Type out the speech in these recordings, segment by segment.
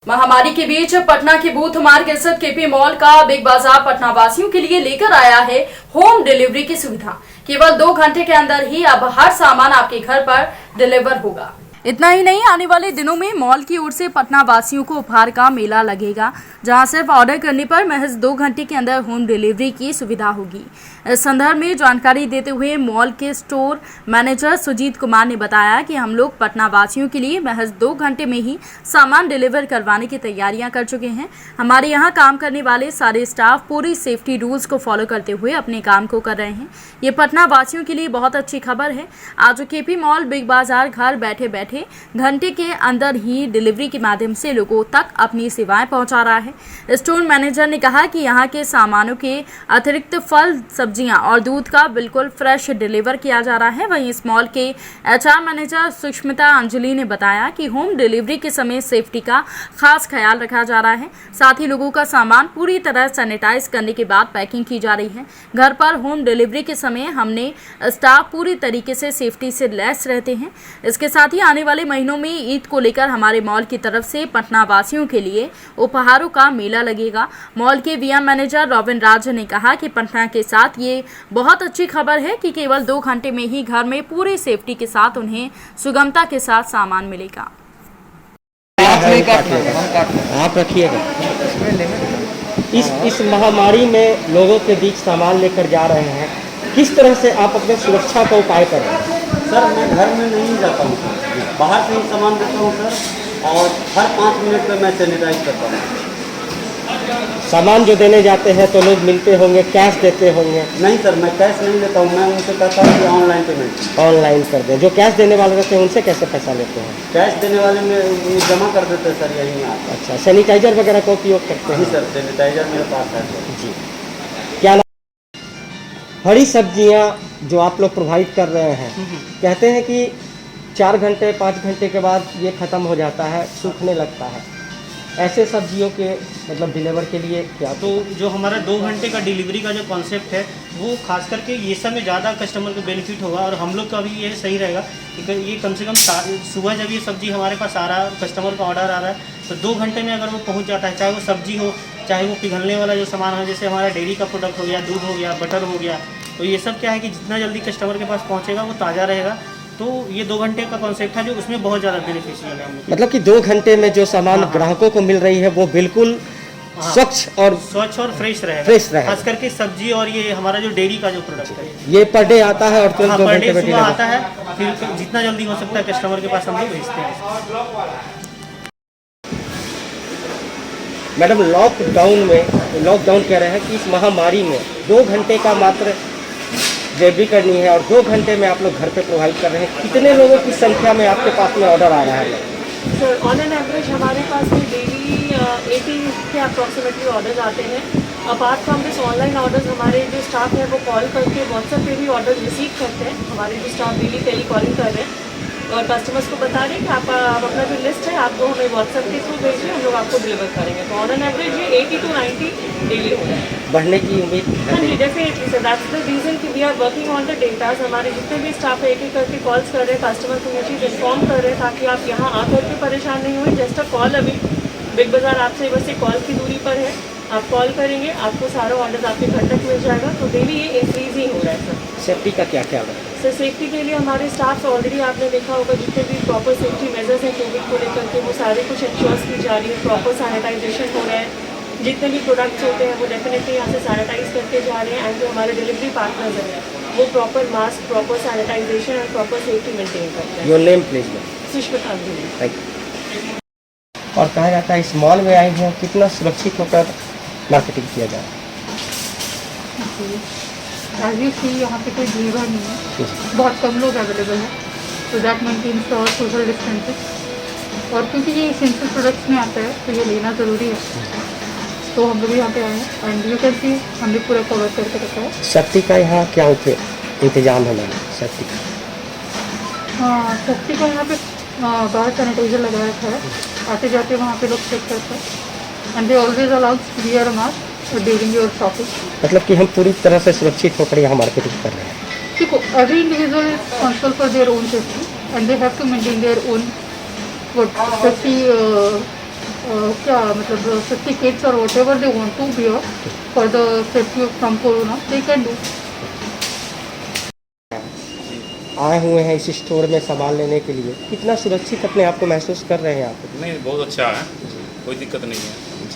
महामारी के बीच पटना के बूथ मार्ग स्थित केपी मॉल का बिग बाजार पटना वासियों के लिए लेकर आया है होम डिलीवरी की सुविधा। केवल 2 घंटे के अंदर ही अब हर सामान आपके घर पर डिलीवर होगा। इतना ही नहीं, आने वाले दिनों में मॉल की ओर से पटना वासियों को उपहार का मेला लगेगा, जहां सिर्फ ऑर्डर करने पर महज 2 घंटे के अंदर होम डिलीवरी की सुविधा होगी। इस संदर्भ में जानकारी देते हुए मॉल के स्टोर मैनेजर सुजीत कुमार ने बताया कि हम लोग पटना वासियों के लिए महज 2 घंटे में ही सामान डिलीवर करवाने की तैयारियां कर चुके हैं। हमारे यहाँ काम करने वाले सारे स्टाफ पूरी सेफ्टी रूल्स को फॉलो करते हुए अपने काम को कर रहे हैं। ये पटना वासियों के लिए बहुत अच्छी खबर है। आज केपी मॉल बिग बाजार घर बैठे बैठे घंटे के अंदर ही डिलीवरी के माध्यम से लोगों तक अपनी सेवाएं पहुंचा रहा है। स्टोर मैनेजर ने कहा कि यहाँ के सामानों के अतिरिक्त फल, सब्जियां और दूध का बिल्कुल फ्रेश डिलीवर किया जा रहा है। वहीं इस मॉल के एचआर मैनेजर सुष्मिता अंजलि ने बताया कि होम डिलीवरी के समय सेफ्टी का खास ख्याल रखा जा रहा है। साथ ही लोगों का सामान पूरी तरह सैनिटाइज करने के बाद पैकिंग की जा रही है। घर पर होम डिलीवरी के समय हमने स्टाफ पूरी तरीके से सेफ्टी से लैस रहते हैं। इसके साथ ही आने वाले महीनों में ईद को लेकर हमारे मॉल की तरफ से पटना वासियों के लिए उपहारों का मेला लगेगा। मॉल के वीएम मैनेजर रॉबिन राज ने कहा कि पटना के साथ ये बहुत अच्छी खबर है कि केवल 2 घंटे में ही घर में पूरी सेफ्टी के साथ उन्हें सुगमता के साथ सामान मिलेगा। आप रखिएगा। इस महामारी में लोगों के बीच सामान लेकर जा रहे हैं, किस तरह से आप अपने सुरक्षा का उपाय कर रहे हैं? सर, मैं घर में नहीं जाता हूँ सर, बाहर से ही सामान देता हूँ सर, और हर 5 मिनट पे मैं सैनिटाइज करता हूँ। सामान जो देने जाते हैं तो लोग मिलते होंगे, कैश देते होंगे? नहीं सर, मैं कैश नहीं लेता हूँ। मैं उनसे कहता हूँ कि ऑनलाइन पेमेंट ऑनलाइन कर दें। जो कैश देने वाले रहते हैं उनसे कैसे पैसा लेते हैं? कैश देने वाले में जमा कर देते हैं सर, यहीं आता। अच्छा, सैनिटाइजर वगैरह का उपयोग करते हैं? जी सर, सैनिटाइजर मेरे पास है सर। जी, क्या हरी सब्जियां जो आप लोग प्रोवाइड कर रहे हैं, कहते हैं कि 4 घंटे 5 घंटे के बाद ये ख़त्म हो जाता है, सूखने लगता है। ऐसे सब्जियों के मतलब डिलीवर के लिए क्या? तो जो हमारा 2 घंटे का डिलीवरी का जो कॉन्सेप्ट है वो खास करके ये सब में ज़्यादा कस्टमर को बेनिफिट होगा, और हम लोग का भी ये सही रहेगा कि ये कम से कम सुबह जब ये सब्ज़ी हमारे पास आ रहा है, कस्टमर का ऑर्डर आ रहा है, तो 2 घंटे में अगर वो पहुंच जाता है, चाहे वो सब्ज़ी हो, चाहे वो पिघलने वाला जो सामान है, जैसे हमारा डेयरी का प्रोडक्ट हो गया, दूध हो गया, बटर हो गया, तो ये सब क्या है कि जितना जल्दी कस्टमर के पास पहुँचेगा वो ताज़ा रहेगा। तो ये 2 घंटे का कॉन्सेप्ट है जो उसमें बहुत ज़्यादा बेनिफिशियल है हम लोग। मतलब कि 2 घंटे में जो सामान ग्राहकों को मिल रही है वो बिल्कुल स्वच्छ और फ्रेश रहेगा। खास करके सब्जी और ये हमारा जो डेयरी का जो प्रोडक्ट है, ये पर डे आता है और तुरंत 2 घंटे में सुबह आता है, फिर जितना जल्दी हो सकता है कस्टमर के पास हम लोग भेजते हैं। मैडम, लॉकडाउन कह रहे हैं कि इस महामारी में 2 घंटे का मात्र डिलीवरी करनी है और 2 घंटे में आप लोग घर पे प्रोवाइड कर रहे हैं। कितने लोगों की संख्या में आपके पास में ऑर्डर आ रहा है? सर, ऑन एन एवरेज हमारे पास में डेली 80 के अप्रॉक्सीमेटली ऑर्डर्स आते हैं। Apart from this online orders, हमारे जो स्टाफ है वो कॉल करके व्हाट्सएप पे भी ऑर्डर रिसीव करते हैं। हमारे जो स्टाफ डेली टेली कॉलिंग कर रहे हैं और कस्टमर्स को बता रहे हैं कि आप अपना जो लिस्ट है आपको हमें व्हाट्सएप के थ्रू भेजिए, हम लोग आपको डिलीवर करेंगे। तो ऑन एन एवरेज ये 80 to 90 डेली हो रहा है। बढ़ने की उम्मीद? हाँ जी, definitely sir, that's the reason कि we are working on the datas. हमारे जितने भी स्टाफ है एक करके कॉल्स कर रहे हैं, कस्टमर को ये चीज़ इन्फॉर्म कर रहे हैं ताकि आप यहाँ आकर के परेशान नहीं हुए। जस्ट अ कॉल अभी बिग बाज़ार आपसे बस एक कॉल की दूरी पर है, आप कॉल करेंगे, आपको सारा ऑर्डर आपके घर तक मिल जाएगा। तो डेली ये इंक्रीज ही हो रहा है सर। सेफ्टी का क्या ख्याल है? सर, सेफ्टी के लिए हमारे स्टाफ ऑलरेडी आपने देखा होगा जितने भी प्रॉपर सेफ्टी मेजर्स हैं कोविड को लेकर के, वो सारे कुछ इंश्योर्स की जा रही है। प्रॉपर सैनिटाइजेशन हो रहा है, जितने भी प्रोडक्ट्स होते हैं वो डेफिनेटली यहाँ से सैनिटाइज करके जा रहे हैं। एंड जो हमारे डिलीवरी पार्टनर्स हैं वो प्रॉपर मास्क, प्रॉपर सैनिटाइजेशन और प्रॉपर सेफ्टी मेंटेन करते हैं। Your name please? Sushmita Anjali. Thank you. और कहा जाता है इस मॉल में आई हैं, कितना सुरक्षित होकर मार्केटिंग किया जा रहा है? यहाँ पे कोई भीड़ नहीं है, बहुत कम लोग अवेलेबल हैं, तो दैट मेंटेन्स और सोशल डिस्टेंसिंग। और क्योंकि ये एसेंशियल प्रोडक्ट्स में आता है तो ये लेना ज़रूरी है, तो हम लोग यहाँ पे आए हैं। एंड यू कैन सी हम लोग पूरा कवर करके रखा है। सेफ्टी का यहाँ क्या इंतजाम है मैम? सेफ्टी का? हाँ, सेफ्टी का यहाँ पे बाहर सैनिटाइजर लगा रखा है, आते जाते वहाँ पे लोग चेक करते हैं। And they always allowed wear a mask during your shopping. मतलब कि हम पूरी तरह से सुरक्षित होकर यहाँ मार्केटिंग कर रहे हैं। देखो, every individual is responsible for their own safety and they have to maintain their own safety क्या मतलब certificates or whatever they want to wear for the safety from corona, they can do. आए हुए हैं इस store में सामान लेने के लिए, कितना सुरक्षित अपने आप को महसूस कर रहे हैं आप? नहीं, बहुत अच्छा है, कोई दिक्कत नहीं है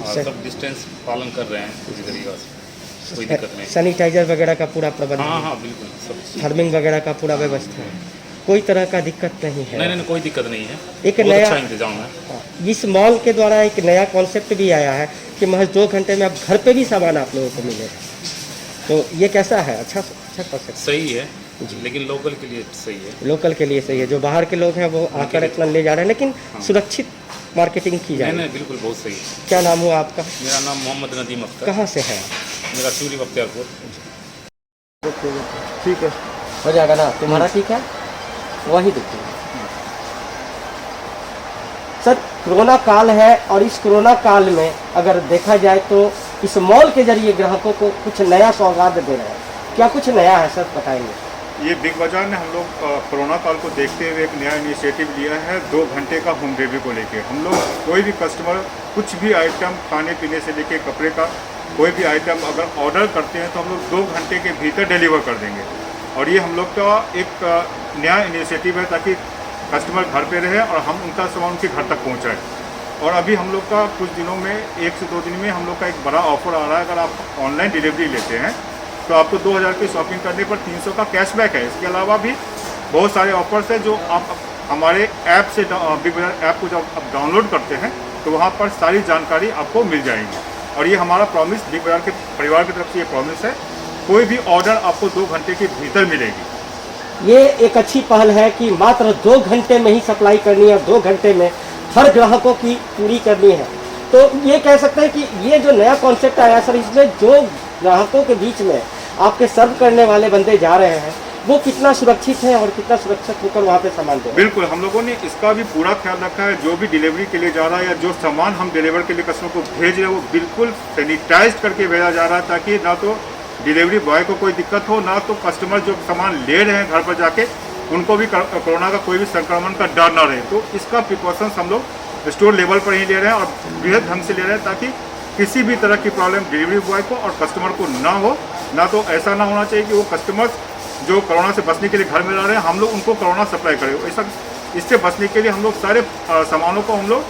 और सब डिस्टेंस पालन कर रहे हैं किसी तरीके से, कोई दिक्कत नहीं। सैनिटाइजर वगैरह का पूरा प्रबंध? हाँ हाँ बिल्कुल, सब थर्मिंग वगैरह का पूरा व्यवस्था है, कोई तरह का दिक्कत नहीं है? नहीं, कोई दिक्कत नहीं है, एक बहुत नया अच्छा इंतजाम है। इस मॉल के द्वारा एक नया कॉन्सेप्ट भी आया है कि महज 2 घंटे में अब घर पे भी सामान आप लोगों को मिलेगा, तो ये कैसा है? अच्छा कॉन्सेप्ट सही है, लेकिन लोकल के लिए सही है। लोकल के लिए सही है, जो बाहर के लोग हैं वो आकर इतना ले जा रहे हैं, लेकिन सुरक्षित मार्केटिंग की जाए। नहीं, बिल्कुल बहुत सही है। क्या नाम हुआ आपका? मेरा नाम मोहम्मद नदीम अख्तर। कहाँ से है? मेरा सूरी बख्तियारपुर। ठीक है, हो जाएगा ना? तुम्हारा ठीक है, वही देखिए सर। कोरोना काल है और इस कोरोना काल में अगर देखा जाए तो इस मॉल के जरिए ग्राहकों को कुछ नया सौगात दे रहे हैं, क्या कुछ नया है सर, बताएंगे? ये बिग बाज़ार ने हम लोग कोरोना काल को देखते हुए एक नया इनिशिएटिव लिया है 2 घंटे का होम डिलीवरी को लेके। हम लोग कोई भी कस्टमर कुछ भी आइटम खाने पीने से लेके कपड़े का कोई भी आइटम अगर ऑर्डर करते हैं तो हम लोग 2 घंटे के भीतर डिलीवर कर देंगे। और ये हम लोग का एक नया इनिशिएटिव है ताकि कस्टमर घर पे रहे और हम उनका सामान उनके घर तक पहुँचाएँ। और अभी हम लोग का कुछ दिनों में 1 से 2 दिन में हम लोग का एक बड़ा ऑफर आ रहा है। अगर आप ऑनलाइन डिलीवरी लेते हैं तो आपको 2000 की शॉपिंग करने पर 300 का कैशबैक है। इसके अलावा भी बहुत सारे ऑफर्स हैं जो आप हमारे ऐप से बिग बाज़ार ऐप को जब आप डाउनलोड करते हैं तो वहाँ पर सारी जानकारी आपको मिल जाएगी। और ये हमारा प्रॉमिस, बिग बाज़ार के परिवार की तरफ से ये प्रॉमिस है, कोई भी ऑर्डर आपको 2 घंटे के भीतर मिलेगी। ये एक अच्छी पहल है कि मात्र 2 घंटे में ही सप्लाई करनी है, 2 घंटे में हर ग्राहकों की पूरी करनी है। तो ये कह सकते हैं कि ये जो नया कॉन्सेप्ट आया सर, इसमें जो ग्राहकों के बीच में आपके सर्व करने वाले बंदे जा रहे हैं वो कितना सुरक्षित है और कितना सुरक्षित होकर वहाँ पे सामान दे? बिल्कुल, हम लोगों ने इसका भी पूरा ख्याल रखा है। जो भी डिलीवरी के लिए जा रहा है या जो सामान हम डिलीवर के लिए कस्टमर को भेज रहे हैं वो बिल्कुल सैनिटाइज करके भेजा जा रहा है, ताकि ना तो डिलीवरी बॉय को कोई दिक्कत हो, ना तो कस्टमर जो सामान ले रहे हैं घर पर जाके उनको भी कोरोना का कोई भी संक्रमण का डर ना रहे। तो इसका प्रिकॉशंस हम लोग स्टोर लेवल पर ही ले रहे हैं और बृहद ढंग से ले रहे हैं ताकि किसी भी तरह की प्रॉब्लम डिलीवरी बॉय को और कस्टमर को ना हो। ना तो ऐसा ना होना चाहिए कि वो कस्टमर्स जो कोरोना से बचने के लिए घर में रह रहे हैं हम लोग उनको कोरोना सप्लाई करें। ऐसा इससे बचने के लिए हम लोग सारे सामानों को हम लोग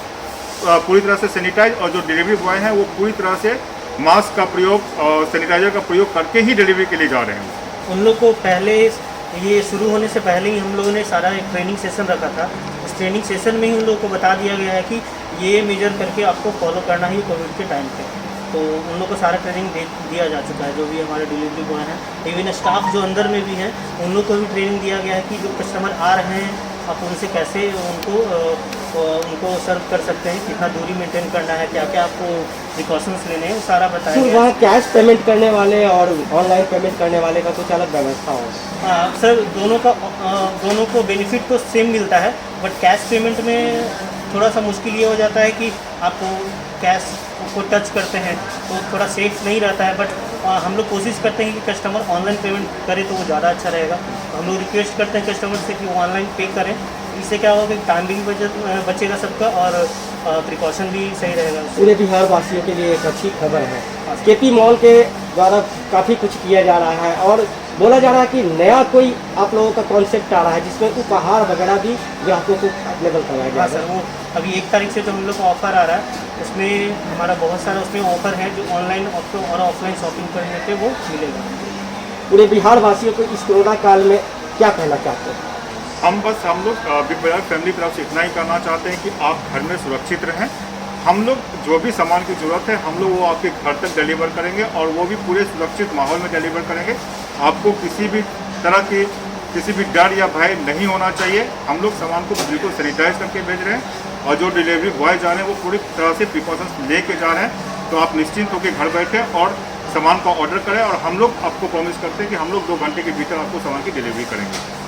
पूरी तरह से सैनिटाइज, और जो डिलीवरी बॉय हैं वो पूरी तरह से मास्क का प्रयोग और सैनिटाइजर का प्रयोग करके ही डिलीवरी के लिए जा रहे हैं। उन लोग को पहले ये शुरू होने से पहले ही हम लोगों ने सारा एक ट्रेनिंग सेशन रखा था। उस ट्रेनिंग सेशन में ही उन लोगों को बता दिया गया है कि ये मेजर करके आपको फॉलो करना ही कोविड के टाइम पे। तो उन लोगों को सारा ट्रेनिंग दिया जा चुका है, जो भी हमारे डिलीवरी बॉय हैं, इवन स्टाफ जो अंदर में भी हैं उन लोग को भी ट्रेनिंग दिया गया है कि जो कस्टमर आ रहे हैं आप उनसे कैसे उनको सर्व कर सकते हैं, कितना दूरी मेंटेन करना है, क्या क्या आपको प्रिकॉशंस लेने हैं, वो सारा बताया गया है। वहाँ कैश पेमेंट करने वाले और ऑनलाइन पेमेंट करने वाले का कुछ अलग व्यवस्था हो? हाँ सर, दोनों को बेनिफिट तो सेम मिलता है, बट कैश पेमेंट में थोड़ा सा मुश्किल ये हो जाता है कि आप कैश को टच करते हैं तो थोड़ा सेफ नहीं रहता है। बट हम लोग कोशिश करते हैं कि कस्टमर ऑनलाइन पेमेंट करे तो वो ज़्यादा अच्छा रहेगा। तो हम लोग रिक्वेस्ट करते हैं कस्टमर से कि वो ऑनलाइन पे करें, इससे क्या होगा कि टाइम भी बचेगा सबका और प्रिकॉशन भी सही रहेगा। पूरे बिहार वासियों के लिए एक अच्छी खबर है, केपी मॉल के द्वारा काफ़ी कुछ किया जा रहा है और बोला जा रहा है कि नया कोई आप लोगों का कॉन्सेप्ट आ रहा है जिसमें उपहार वगैरह भी ग्राहकों को अवेलेबल कराया हाँ जाएगा। सर, वो अभी 1 तारीख से जो हम लोग का ऑफ़र आ रहा है उसमें हमारा बहुत सारा उसमें ऑफ़र है जो ऑनलाइन और ऑफलाइन शॉपिंग करने पे वो मिलेगा। पूरे बिहार वासियों को इस कोरोना काल में क्या कहना चाहते हैं? हम लोग बिग बाज़ार फैमिली की तरफ से इतना ही करना चाहते हैं कि आप घर में सुरक्षित रहें। हम लोग जो भी सामान की ज़रूरत है हम लोग वो आपके घर तक डिलीवर करेंगे और वो भी पूरे सुरक्षित माहौल में डिलीवर करेंगे। आपको किसी भी तरह की किसी भी डर या भय नहीं होना चाहिए। हम लोग सामान को बिल्कुल सैनिटाइज करके भेज रहे हैं और जो डिलीवरी बॉय जा रहे हैं वो पूरी तरह से प्रिकॉशंस लेके जा रहे हैं। तो आप निश्चिंत होकर घर बैठे और सामान का ऑर्डर करें और हम लोग आपको प्रॉमिस करते हैं कि हम लोग 2 घंटे के भीतर आपको सामान की डिलीवरी करेंगे।